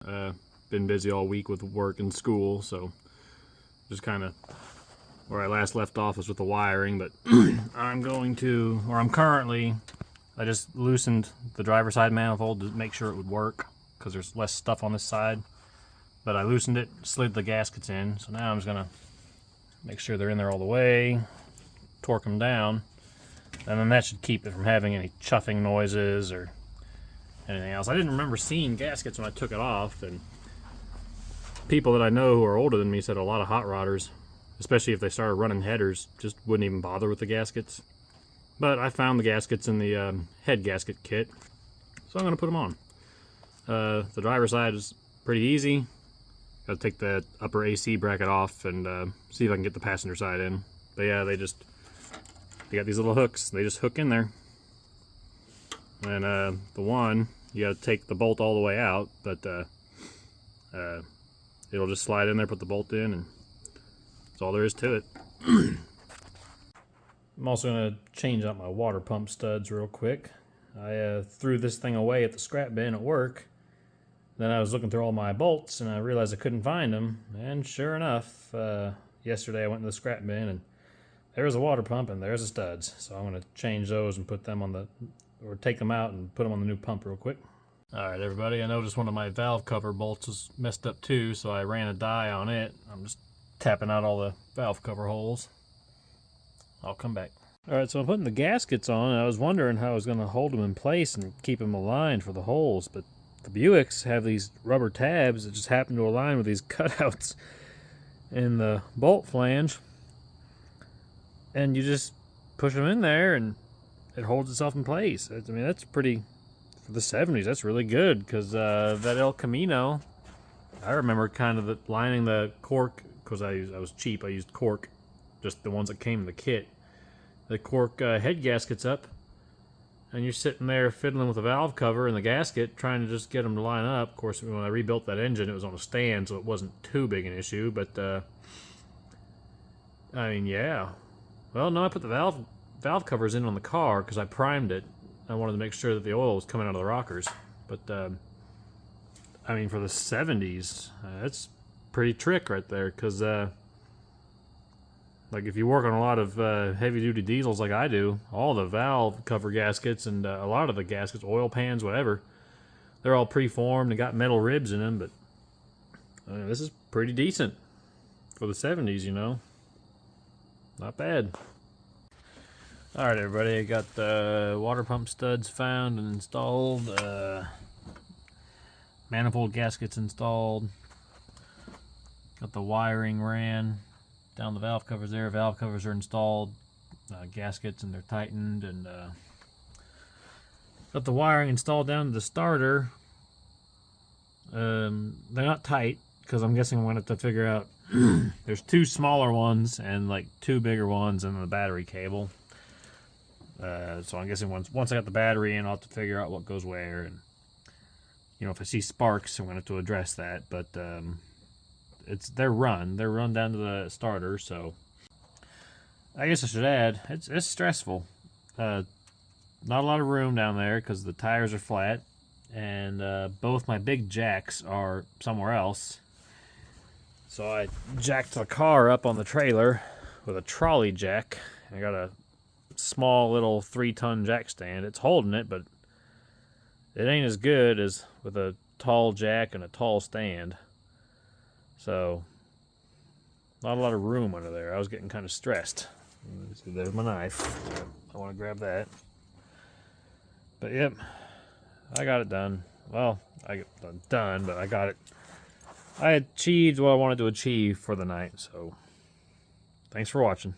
Been busy all week with work and school, so just kind of where I last left off was with the wiring, but I'm currently, I just loosened the driver's side manifold to make sure it would work because there's less stuff on this side. But I loosened it, slid the gaskets in, so now I'm just gonna make sure they're in there all the way, torque them down, and then that should keep it from having any chuffing noises or anything else. I didn't remember seeing gaskets when I took it off, and people that I know who are older than me said a lot of hot rodders, especially if they started running headers, just wouldn't even bother with the gaskets. But I found the gaskets in the head gasket kit, so I'm going to put them on. The driver's side is pretty easy. Got to take the upper AC bracket off and see if I can get the passenger side in. But yeah, they got these little hooks. They just hook in there. And the one, you got to take the bolt all the way out, but it'll just slide in there, put the bolt in, and that's all there is to it. I'm also going to change out my water pump studs real quick. I threw this thing away at the scrap bin at work. Then I was looking through all my bolts and I realized I couldn't find them. And sure enough, yesterday I went to the scrap bin and there's a water pump and there's the studs. So I'm going to change those and put them on or take them out and put them on the new pump real quick. Alright everybody, I noticed one of my valve cover bolts was messed up too, so I ran a die on it. I'm just tapping out all the valve cover holes. I'll come back. Alright, so I'm putting the gaskets on, and I was wondering how I was going to hold them in place and keep them aligned for the holes, but the Buicks have these rubber tabs that just happen to align with these cutouts in the bolt flange, and you just push them in there and it holds itself in place. I mean, that's pretty, for the 70s, that's really good, because that El Camino, I remember kind of lining the cork, because I was cheap, I used cork, just the ones that came in the kit. The cork head gaskets up, and you're sitting there fiddling with the valve cover and the gasket, trying to just get them to line up. Of course, when I rebuilt that engine, it was on a stand, so it wasn't too big an issue, but I mean, yeah. Well, no, I put the valve covers in on the car because I primed it. I wanted to make sure that the oil was coming out of the rockers. But, I mean, for the 70s, that's pretty trick right there, because like if you work on a lot of heavy-duty diesels like I do, all the valve cover gaskets and a lot of the gaskets, oil pans, whatever, they're all pre-formed and got metal ribs in them, but this is pretty decent for the 70s, you know. Not bad. Alright everybody, I got the water pump studs found and installed, manifold gaskets installed, got the wiring ran down the valve covers there. Valve covers are installed, gaskets, and they're tightened, and got the wiring installed down to the starter. They're not tight because I'm guessing I'm going to have to figure out there's two smaller ones and like two bigger ones and the battery cable. So I'm guessing once I got the battery in, I'll have to figure out what goes where, and you know, if I see sparks, I'm going to have to address that, but they're run down to the starter, so I guess I should add, it's stressful. Not a lot of room down there because the tires are flat, and both my big jacks are somewhere else. So I jacked the car up on the trailer with a trolley jack. I got a small little 3-ton jack stand. It's holding it, but it ain't as good as with a tall jack and a tall stand. So, not a lot of room under there. I was getting kind of stressed. See, there's my knife. I want to grab that. But yep, I got it done. Well, I got it done, but I got it. I achieved what I wanted to achieve for the night, so thanks for watching.